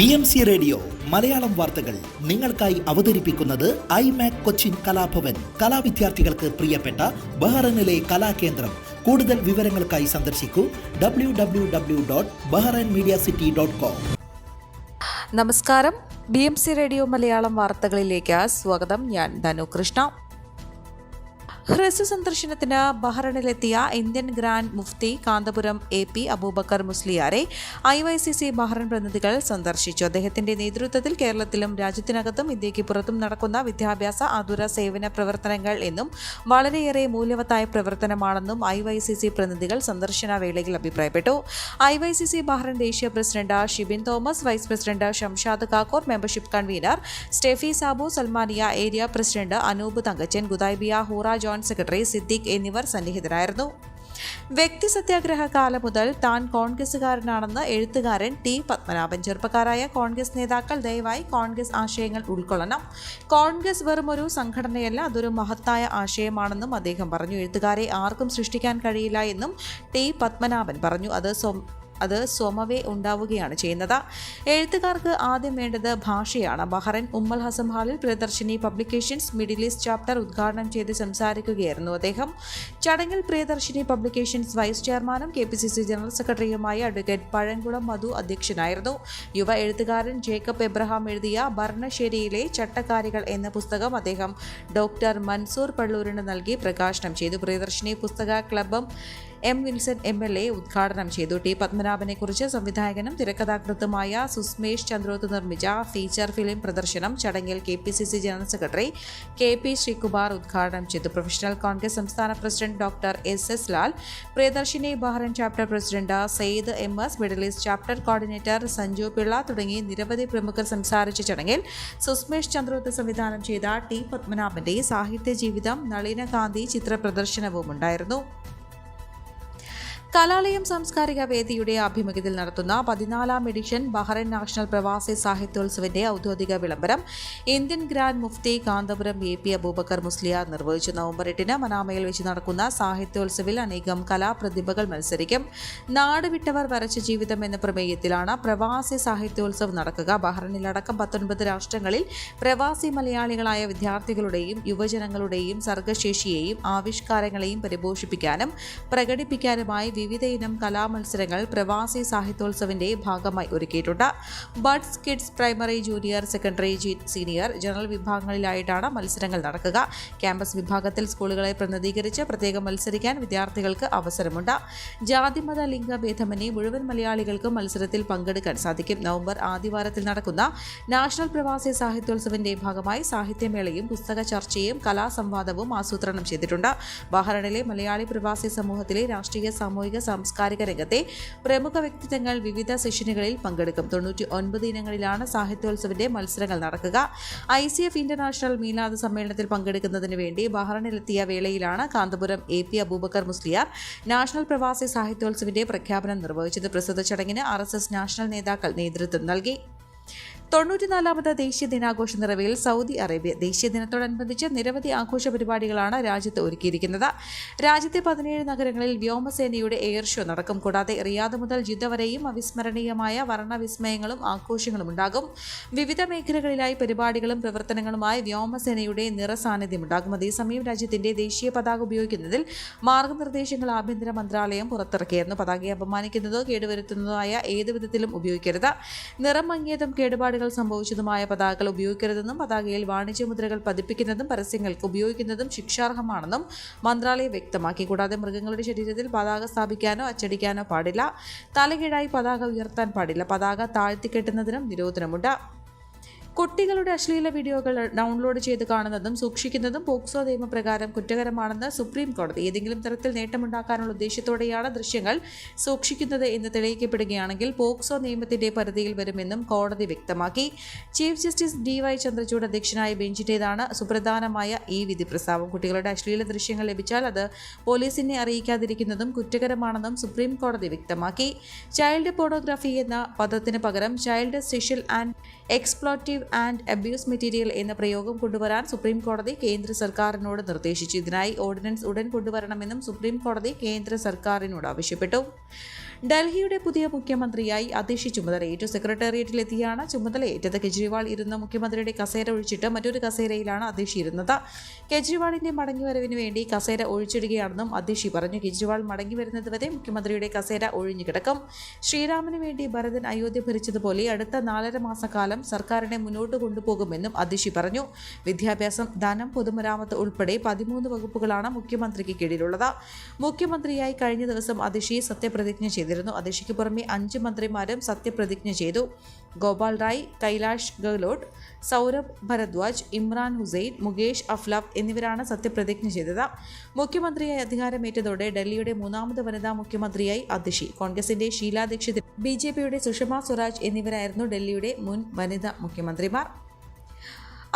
BMC radio Malayalam വാർത്തകൾ നിങ്ങൾക്കായി അവതരിപ്പിക്കുന്നത് ഐമാക് കൊച്ചിൻ കലാഭവൻ. കലാവിദ്യാർത്ഥികൾക്ക് പ്രിയപ്പെട്ട ബഹ്റൈനിലെ കലാകേന്ദ്രം. കൂടുതൽ വിവരങ്ങൾക്കായി സന്ദർശിക്കൂ www.bahrainmediacity.com. നമസ്കാരം. BMC റേഡിയോ മലയാളം വാർത്തകളിലേക്ക് സ്വാഗതം. ഞാൻ ധനു കൃഷ്ണ. ഹ്രസ്വ സന്ദർശനത്തിന് ബഹ്റൈനിലെത്തിയ ഇന്ത്യൻ ഗ്രാൻഡ് മുഫ്തി കാന്തപുരം AP അബൂബക്കർ മുസ്ലിയാരെ IYCC ബഹ്റൈൻ പ്രതിനിധികൾ സന്ദർശിച്ചു. അദ്ദേഹത്തിന്റെ നേതൃത്വത്തിൽ കേരളത്തിലും രാജ്യത്തിനകത്തും ഇന്ത്യക്ക് പുറത്തും നടക്കുന്ന വിദ്യാഭ്യാസ ആതുര സേവന പ്രവർത്തനങ്ങൾ എന്നും വളരെയേറെ മൂല്യവത്തായ പ്രവർത്തനമാണെന്നും IYCC പ്രതിനിധികൾ സന്ദർശന വേളയിൽ അഭിപ്രായപ്പെട്ടു. IYCC ബഹ്റൈൻ ദേശീയ president Shibin Thomas, vice president Shamshad Kakkur, membership convener Steffi Sabu, Salmaniya area president Anoop Thankachan, Gudaibiya Hoora joint secretary Siddique എന്നിവർ സന്നിഹിതരായിരുന്നു. വ്യക്തി സത്യാഗ്രഹ കാലം മുതൽ താൻ കോൺഗ്രസുകാരനാണെന്ന് എഴുത്തുകാരൻ T. പത്മനാഭൻ. ചെറുപ്പക്കാരായ കോൺഗ്രസ് നേതാക്കൾ ദയവായി കോൺഗ്രസ് ആശയങ്ങൾ ഉൾക്കൊള്ളണം. കോൺഗ്രസ് വെറുമൊരു സംഘടനയല്ല, അതൊരു മഹത്തായ ആശയമാണെന്നും അദ്ദേഹം പറഞ്ഞു. എഴുത്തുകാരെ ആർക്കും സൃഷ്ടിക്കാൻ കഴിയില്ല എന്നും T. പത്മനാഭൻ പറഞ്ഞു. അത് സ്വമവേ ഉണ്ടാവുകയാണ് ചെയ്യുന്നത്. എഴുത്തുകാർക്ക് ആദ്യം വേണ്ടത് ഭാഷയാണ്. ബഹ്റൈൻ ഉമ്മൽ ഹസം ഹാളിൽ Priyadarshini publications middle east chapter ഉദ്ഘാടനം ചെയ്ത് സംസാരിക്കുകയായിരുന്നു അദ്ദേഹം. ചടങ്ങിൽ പ്രിയദർശിനി പബ്ലിക്കേഷൻസ് വൈസ് ചെയർമാനും KPCC ജനറൽ സെക്രട്ടറിയുമായ അഡ്വക്കേറ്റ് പഴങ്കുളം മധു അധ്യക്ഷനായിരുന്നു. യുവ എഴുത്തുകാരൻ ജേക്കബ് എബ്രഹാം എഴുതിയ ഭരണശ്ശേരിയിലെ ചട്ടക്കാരികൾ എന്ന പുസ്തകം അദ്ദേഹം ഡോക്ടർ മൻസൂർ പള്ളൂരിന് നൽകി പ്രകാശനം ചെയ്തു. പ്രിയദർശിനി പുസ്തക ക്ലബ്ബും M. വിൽസൺ MLA ഉദ്ഘാടനം ചെയ്തു. T. പത്മനാഭനെ കുറിച്ച് സംവിധായകനും തിരക്കഥാകൃത്തുമായ സുസ്മേഷ് ചന്ദ്രോത്ത് നിർമ്മിച്ച ഫീച്ചർ ഫിലിം പ്രദർശനം ചടങ്ങിൽ KPCC general secretary KP Sreekumar ഉദ്ഘാടനം ചെയ്തു. പ്രൊഫഷണൽ കോൺഗ്രസ് സംസ്ഥാന president doctor SS Lal, Priyadarshini Bahrain chapter president Syed MS, middle east chapter coordinator Sanju Pillai തുടങ്ങി നിരവധി പ്രമുഖർ സംസാരിച്ച ചടങ്ങിൽ സുസ്മേഷ് ചന്ദ്രോത്ത് സംവിധാനം ചെയ്ത T. പത്മനാഭന്റെ സാഹിത്യ ജീവിതം നളിനകാന്തി ചിത്ര പ്രദർശനവും ഉണ്ടായിരുന്നു. കലാലയം സാംസ്കാരിക വേദിയുടെ ആഭിമുഖ്യത്തിൽ നടത്തുന്ന 14ാം എഡിഷൻ ബഹ്റൈൻ നാഷണൽ പ്രവാസി സാഹിത്യോത്സവിന്റെ ഔദ്യോഗിക വിളംബരം ഇന്ത്യൻ ഗ്രാൻഡ് മുഫ്തി കാന്തപുരം AP അബൂബക്കർ മുസ്ലിയാർ നിർവഹിച്ചു. നവംബർ 8 മനാമയിൽ വെച്ച് നടക്കുന്ന സാഹിത്യോത്സവിൽ അനേകം കലാപ്രതിഭകൾ മത്സരിക്കും. നാട് വിട്ടവർ വരച്ച ജീവിതം എന്ന പ്രമേയത്തിലാണ് പ്രവാസി സാഹിത്യോത്സവ് നടക്കുക. ബഹ്റൈനിലടക്കം 19 രാഷ്ട്രങ്ങളിൽ പ്രവാസി മലയാളികളായ വിദ്യാർത്ഥികളുടെയും യുവജനങ്ങളുടെയും സർഗശേഷിയെയും ആവിഷ്കാരങ്ങളെയും പരിപോഷിപ്പിക്കാനും പ്രകടിപ്പിക്കാനുമായി വിവിധ ഇനം കലാമത്സരങ്ങൾ പ്രവാസി സാഹിത്യോത്സവിന്റെ ഭാഗമായി ഒരുക്കിയിട്ടുണ്ട്. Buds, kids, primary, junior, secondary, senior, general വിഭാഗങ്ങളിലായിട്ടാണ് മത്സരങ്ങൾ നടക്കുക. ക്യാമ്പസ് വിഭാഗത്തിൽ സ്കൂളുകളെ പ്രതിനിധീകരിച്ച് പ്രത്യേകം മത്സരിക്കാൻ വിദ്യാർത്ഥികൾക്ക് അവസരമുണ്ട്. ജാതിമത ലിംഗഭേദമന്യേ മുഴുവൻ മലയാളികൾക്കും മത്സരത്തിൽ പങ്കെടുക്കാൻ സാധിക്കും. നവംബർ ആദ്യവാരത്തിൽ നടക്കുന്ന നാഷണൽ പ്രവാസി സാഹിത്യോത്സവിന്റെ ഭാഗമായി സാഹിത്യമേളയും പുസ്തക ചർച്ചയും കലാസംവാദവും ആസൂത്രണം ചെയ്തിട്ടുണ്ട്. ബഹ്റൈനിലെ മലയാളി പ്രവാസി സമൂഹത്തിലെ രാഷ്ട്രീയ, സാമൂഹിക, സാംസ്കാരിക രംഗത്തെ പ്രമുഖ വ്യക്തിത്വങ്ങൾ വിവിധ സെഷനുകളിൽ പങ്കെടുക്കും. 99 ഇനങ്ങളിലാണ് സാഹിത്യോത്സവിന്റെ മത്സരങ്ങൾ നടക്കുക. ICF ഇന്റർനാഷണൽ മീലാദ് സമ്മേളനത്തിൽ പങ്കെടുക്കുന്നതിന് വേണ്ടി ബഹ്റൈനിലെത്തിയ വേളയിലാണ് കാന്തപുരം AP അബൂബക്കർ മുസ്ലിയാർ നാഷണൽ പ്രവാസി സാഹിത്യോത്സവിന്റെ പ്രഖ്യാപനം നിർവഹിച്ചത്. പ്രസ്തുത ചടങ്ങിന് RSS നാഷണൽ നേതാക്കൾ നേതൃത്വം നൽകി. 94ാമത് ദേശീയ ദിനാഘോഷ നിറവിൽ സൗദി അറേബ്യ. ദേശീയ ദിനത്തോടനുബന്ധിച്ച് നിരവധി ആഘോഷ പരിപാടികളാണ് രാജ്യത്ത് ഒരുക്കിയിരിക്കുന്നത്. രാജ്യത്തെ 17 നഗരങ്ങളിൽ വ്യോമസേനയുടെ എയർ ഷോ നടക്കും. കൂടാതെ റിയാദ് മുതൽ ജിദ്ദ വരെയും അവിസ്മരണീയമായ വർണ്ണവിസ്മയങ്ങളും ആഘോഷങ്ങളും ഉണ്ടാകും. വിവിധ മേഖലകളിലായി പരിപാടികളും പ്രവർത്തനങ്ങളുമായി വ്യോമസേനയുടെ നിറസാന്നിധ്യമുണ്ടാകും. അതേസമയം രാജ്യത്തിന്റെ ദേശീയ പതാക ഉപയോഗിക്കുന്നതിൽ മാർഗനിർദ്ദേശങ്ങൾ ആഭ്യന്തര മന്ത്രാലയം പുറത്തിറക്കിയിരുന്നു. പതാകയെ അപമാനിക്കുന്നതോ കേടുവരുത്തുന്നതോ ആയ ഏത് വിധത്തിലും ഉപയോഗിക്കരുത്. നിറം മങ്ങിയതും കേടുപാടുകൾ സംഭവിച്ചതുമായ പതാകകൾ ഉപയോഗിക്കരുതെന്നും പതാകയിൽ വാണിജ്യമുദ്രകൾ പതിപ്പിക്കുന്നതും പരസ്യങ്ങൾക്ക് ഉപയോഗിക്കുന്നതും ശിക്ഷാർഹമാണെന്നും മന്ത്രാലയം വ്യക്തമാക്കി. കൂടാതെ മൃഗങ്ങളുടെ ശരീരത്തിൽ പതാക സ്ഥാപിക്കാനോ അച്ചടിക്കാനോ പാടില്ല. തലകീഴായി പതാക ഉയർത്താൻ പാടില്ല. പതാക താഴ്ത്തിക്കെട്ടുന്നതിനും നിരോധനമുണ്ട്. കുട്ടികളുടെ അശ്ലീല വീഡിയോകൾ ഡൗൺലോഡ് ചെയ്ത് കാണുന്നതും സൂക്ഷിക്കുന്നതും പോക്സോ നിയമപ്രകാരം കുറ്റകരമാണെന്ന് സുപ്രീം കോടതി. ഏതെങ്കിലും തരത്തിൽ നേട്ടമുണ്ടാക്കാനുള്ള ഉദ്ദേശത്തോടെയാണ് ദൃശ്യങ്ങൾ സൂക്ഷിക്കുന്നത് എന്ന് തെളിയിക്കപ്പെടുകയാണെങ്കിൽ പോക്സോ നിയമത്തിന്റെ പരിധിയിൽ വരുമെന്നും കോടതി വ്യക്തമാക്കി. ചീഫ് ജസ്റ്റിസ് DY ചന്ദ്രചൂഡ് അധ്യക്ഷനായ ബെഞ്ചിന്റേതാണ് സുപ്രധാനമായ ഈ വിധി പ്രസ്താവം. കുട്ടികളുടെ അശ്ലീല ദൃശ്യങ്ങൾ ലഭിച്ചാൽ അത് പോലീസിനെ അറിയിക്കാതിരിക്കുന്നതും കുറ്റകരമാണെന്നും സുപ്രീം കോടതി വ്യക്തമാക്കി. ചൈൽഡ് പോർണോഗ്രാഫി എന്ന പദത്തിന് പകരം child sexual and exploitative and abuse material എന്ന പ്രയോഗം കൊണ്ടുവരാൻ സുപ്രീം കോടതി കേന്ദ്ര സർക്കാരിനോട് നിർദ്ദേശിച്ചു. ഇതിനായി ഓർഡിനൻസ് ഉടൻ കൊണ്ടുവരണമെന്നും സുപ്രീം കോടതി കേന്ദ്ര സർക്കാരിനോട് ആവശ്യപ്പെട്ടു. ഡൽഹിയുടെ പുതിയ മുഖ്യമന്ത്രിയായി അതിഷി ചുമതലയേറ്റു. സെക്രട്ടേറിയറ്റിലെത്തിയാണ് ചുമതലയേറ്റത്. കെജ്രിവാൾ ഇരുന്ന മുഖ്യമന്ത്രിയുടെ കസേര ഒഴിച്ചിട്ട് മറ്റൊരു കസേരയിലാണ് അതിഷി ഇരുന്നത്. കെജ്രിവാളിന്റെ മടങ്ങിവരവിന് വേണ്ടി കസേര ഒഴിച്ചിടുകയാണെന്നും അതിഷി പറഞ്ഞു. കെജ്രിവാൾ മടങ്ങി വരുന്നതുവരെ മുഖ്യമന്ത്രിയുടെ കസേര ഒഴിഞ്ഞു കിടക്കും. ശ്രീരാമന് വേണ്ടി ഭരതൻ അയോധ്യ ഭരിച്ചതുപോലെ അടുത്ത 4.5 മാസക്കാലം സർക്കാരിനെ മുന്നോട്ട് കൊണ്ടുപോകുമെന്നും അതിഷി പറഞ്ഞു. വിദ്യാഭ്യാസം, ധനം, പൊതുമരാമത്ത് ഉൾപ്പെടെ 13 വകുപ്പുകളാണ് മുഖ്യമന്ത്രിക്ക് കീഴിലുള്ളത്. മുഖ്യമന്ത്രിയായി കഴിഞ്ഞ ദിവസം അതിഷി സത്യപ്രതിജ്ഞ ചെയ്തിരുന്നു. അതിഷിക്ക് പുറമെ 5 മന്ത്രിമാരും സത്യപ്രതിജ്ഞ ചെയ്തു. ഗോപാൽ റായ്, കൈലാഷ് ഗെഹ്ലോട്ട്, സൗരഭ് ഭരദ്വാജ്, ഇമ്രാൻ ഹുസൈൻ, മുകേഷ് അഫ്ലാഫ് എന്നിവരാണ് സത്യപ്രതിജ്ഞ ചെയ്തത്. മുഖ്യമന്ത്രിയായി അധികാരമേറ്റതോടെ ഡൽഹിയുടെ 3ാമത് വനിതാ മുഖ്യമന്ത്രിയായി അതിഷി. കോൺഗ്രസിന്റെ ഷീലാ ദീക്ഷിത്, BJPയുടെ സുഷമ സ്വരാജ് എന്നിവരായിരുന്നു ഡൽഹിയുടെ മുൻ വനിതാ മുഖ്യമന്ത്രിമാർ.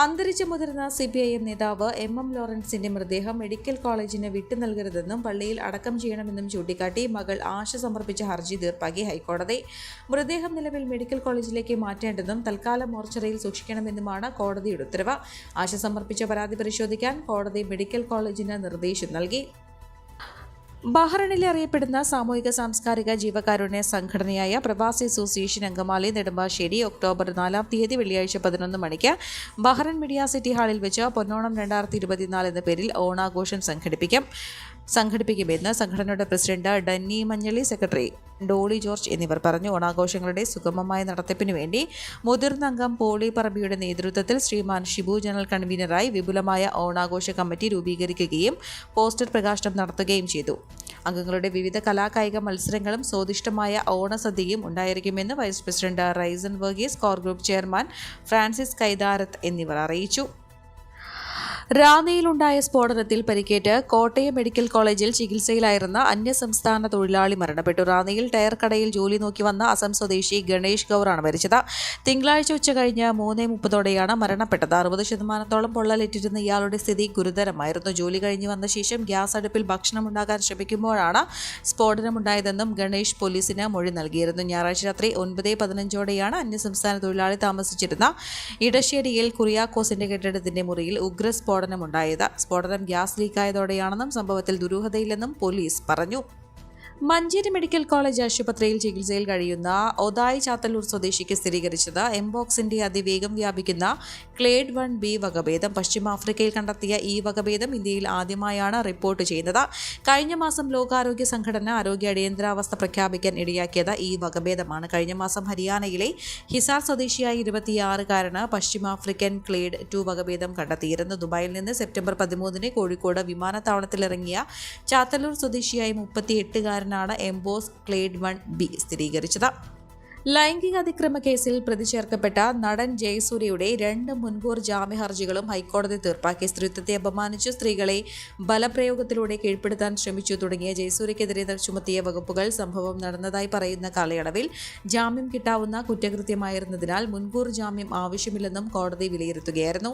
അന്തരിച്ച മുതിർന്ന CPIM നേതാവ് MM ലോറൻസിന്റെ മൃതദേഹം മെഡിക്കൽ കോളേജിന് വിട്ടു നൽകരുതെന്നും പള്ളിയിൽ അടക്കം ചെയ്യണമെന്നും ചൂണ്ടിക്കാട്ടി മകൾ ആശ സമർപ്പിച്ച ഹർജി തീർപ്പാക്കി ഹൈക്കോടതി. മൃതദേഹം നിലവിൽ മെഡിക്കൽ കോളേജിലേക്ക് മാറ്റേണ്ടെന്നും തൽക്കാലം മോർച്ചറിയിൽ സൂക്ഷിക്കണമെന്നുമാണ് കോടതിയുടെ ഉത്തരവ്. ആശ സമർപ്പിച്ച പരാതി പരിശോധിക്കാൻ കോടതി മെഡിക്കൽ കോളേജിന് നിർദ്ദേശം നൽകി. ബഹ്റൈനിലെ അറിയപ്പെടുന്ന സാമൂഹിക സാംസ്കാരിക ജീവകാരുണ്യ സംഘടനയായ പ്രവാസി അസോസിയേഷൻ അങ്കമാലി നെടുമ്പാശ്ശേരി ഒക്ടോബർ 4-ാം തീയതി വെള്ളിയാഴ്ച 11 മണിക്ക് ബഹ്റൈൻ മീഡിയ സിറ്റി ഹാളിൽ വെച്ച് പൊന്നോണം 2024 എന്ന പേരിൽ ഓണാഘോഷം സംഘടിപ്പിക്കുമെന്ന് സംഘടനയുടെ പ്രസിഡന്റ് ഡന്നി മഞ്ഞളി, സെക്രട്ടറി ഡോളി ജോർജ് എന്നിവർ പറഞ്ഞു. ഓണാഘോഷങ്ങളുടെ സുഗമമായ നടത്തിപ്പിനു വേണ്ടി മുതിർന്ന അംഗം പോളി പറമ്പിയുടെ നേതൃത്വത്തിൽ ശ്രീമാൻ ഷിബു ജനറൽ കൺവീനറായി വിപുലമായ ഓണാഘോഷ കമ്മിറ്റി രൂപീകരിക്കുകയും പോസ്റ്റർ പ്രകാശനം നടത്തുകയും ചെയ്തു. അംഗങ്ങളുടെ വിവിധ കലാകായിക മത്സരങ്ങളും സ്വാദിഷ്ടമായ ഓണസദ്യയും ഉണ്ടായിരിക്കുമെന്ന് vice president Raisan Varghese, core group chairman Francis Kaitharath എന്നിവർ അറിയിച്ചു. റാന്നിയിലുണ്ടായ സ്ഫോടനത്തിൽ പരിക്കേറ്റ് കോട്ടയം മെഡിക്കൽ കോളേജിൽ ചികിത്സയിലായിരുന്ന അന്യസംസ്ഥാന തൊഴിലാളി മരണപ്പെട്ടു. റാന്നിയിൽ ടയർ കടയിൽ ജോലി നോക്കി വന്ന അസം സ്വദേശി ഗണേഷ് ഗൌറാണ് മരിച്ചത്. തിങ്കളാഴ്ച ഉച്ചകഴിഞ്ഞ് 3:30 മരണപ്പെട്ടത്. 60% പൊള്ളലേറ്റിരുന്ന ഇയാളുടെ സ്ഥിതി ഗുരുതരമായിരുന്നു. ജോലി കഴിഞ്ഞ് വന്ന ശേഷം ഗ്യാസ് അടുപ്പിൽ ഭക്ഷണമുണ്ടാക്കാൻ ശ്രമിക്കുമ്പോഴാണ് സ്ഫോടനമുണ്ടായതെന്നും ഗണേഷ് പോലീസിന് മൊഴി നൽകിയിരുന്നു. ഞായറാഴ്ച രാത്രി 9:15 അന്യസംസ്ഥാന തൊഴിലാളി താമസിച്ചിരുന്ന ഇടശ്ശേരിയിൽ കുറിയാക്കോസിന്റെ കെട്ടിടത്തിന്റെ മുറിയിൽ സ്ഫോടനമുണ്ടായത്. സ്ഫോടനം ഗ്യാസ് ലീക്കായതോടെയാണെന്നും സംഭവത്തിൽ ദുരൂഹതയില്ലെന്നും പോലീസ് പറഞ്ഞു. മഞ്ചേരി മെഡിക്കൽ കോളേജ് ആശുപത്രിയിൽ ചികിത്സയിൽ കഴിയുന്ന ഒതായ് ചാത്തല്ലൂർ സ്വദേശിക്ക് സ്ഥിരീകരിച്ചത് എംബോക്സിന്റെ അതിവേഗം വ്യാപിക്കുന്ന ക്ലേഡ് 1B വകഭേദം. പശ്ചിമാഫ്രിക്കയിൽ കണ്ടെത്തിയ ഈ വകഭേദം ഇന്ത്യയിൽ ആദ്യമായാണ് റിപ്പോർട്ട് ചെയ്യുന്നത്. കഴിഞ്ഞ മാസം ലോകാരോഗ്യ സംഘടന ആരോഗ്യ അടിയന്തരാവസ്ഥ പ്രഖ്യാപിക്കാൻ ഇടയാക്കിയത് ഈ വകഭേദമാണ്. കഴിഞ്ഞ മാസം ഹരിയാനയിലെ ഹിസാർ സ്വദേശിയായ 26-കാരന് പശ്ചിമാഫ്രിക്കൻ ക്ലേഡ് 2 വകഭേദം കണ്ടെത്തിയിരുന്നു. ദുബായിൽ നിന്ന് സെപ്റ്റംബർ 13 കോഴിക്കോട് വിമാനത്താവളത്തിലിറങ്ങിയ ചാത്തല്ലൂർ സ്വദേശിയായ 38-കാരൻ എംബോസ് ക്ലേഡ് 1B സ്ഥിരീകരിച്ചത്. ലൈംഗിക അതിക്രമ കേസിൽ പ്രതി ചേർക്കപ്പെട്ട നടൻ ജയസൂര്യയുടെ 2 മുൻകൂർ ജാമ്യ ഹർജികളും ഹൈക്കോടതി തീർപ്പാക്കി. സ്ത്രീത്വത്തെ അപമാനിച്ചു, സ്ത്രീകളെ ബലപ്രയോഗത്തിലൂടെ കീഴ്പ്പെടുത്താൻ ശ്രമിച്ചു തുടങ്ങിയ ജയസൂര്യക്കെതിരെ ചുമത്തിയ വകുപ്പുകൾ സംഭവം നടന്നതായി പറയുന്ന കാലയളവിൽ ജാമ്യം കിട്ടാവുന്ന കുറ്റകൃത്യമായിരുന്നതിനാൽ മുൻകൂർ ജാമ്യം ആവശ്യമില്ലെന്നും കോടതി വിലയിരുത്തുകയായിരുന്നു.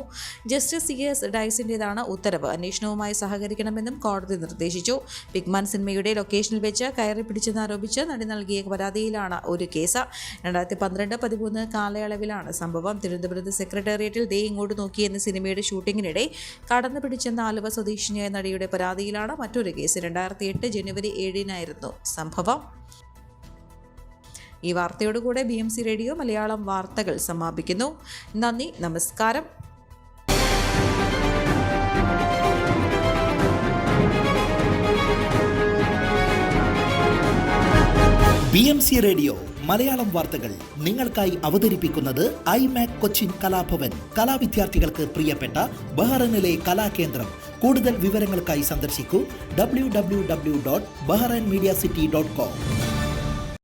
ജസ്റ്റിസ് CS ഡയസിന്റേതാണ് ഉത്തരവ്. അന്വേഷണവുമായി സഹകരിക്കണമെന്നും കോടതി നിർദ്ദേശിച്ചു. പിഗ്മാൻ സിനിമയുടെ ലൊക്കേഷനിൽ വെച്ച് കയറി പിടിച്ചെന്നാരോപിച്ച് നടി നൽകിയ പരാതിയിലാണ് ഒരു കേസ്. 2012-13 കാലയളവിലാണ് സംഭവം. തിരുവനന്തപുരത്ത് സെക്രട്ടേറിയറ്റിൽ ദേ ഇങ്ങോട്ട് നോക്കി എന്ന സിനിമയുടെ ഷൂട്ടിങ്ങിനിടെ കടന്നു പിടിച്ചെന്ന ആലുവ സ്വദേശിനിയായ നടിയുടെ പരാതിയിലാണ് മറ്റൊരു കേസ്. 2008 ജനുവരി 7-നായിരുന്നു സംഭവം. ഈ വാർത്തയോടുകൂടെ BMC റേഡിയോ മലയാളം വാർത്തകൾ സമാപിക്കുന്നു. നന്ദി, നമസ്കാരം. BMC റേഡിയോ മലയാളം വാർത്തകൾ നിങ്ങൾക്കായി അവതരിപ്പിക്കുന്നത് iMac കൊച്ചിൻ കലാഭവൻ. കലാവിദ്യാർത്ഥികൾക്ക് പ്രിയപ്പെട്ട ബഹ്റൈനിലെ കലാകേന്ദ്രം. കൂടുതൽ വിവരങ്ങൾക്കായി സന്ദർശിക്കൂ www.bahrainmediacity.com.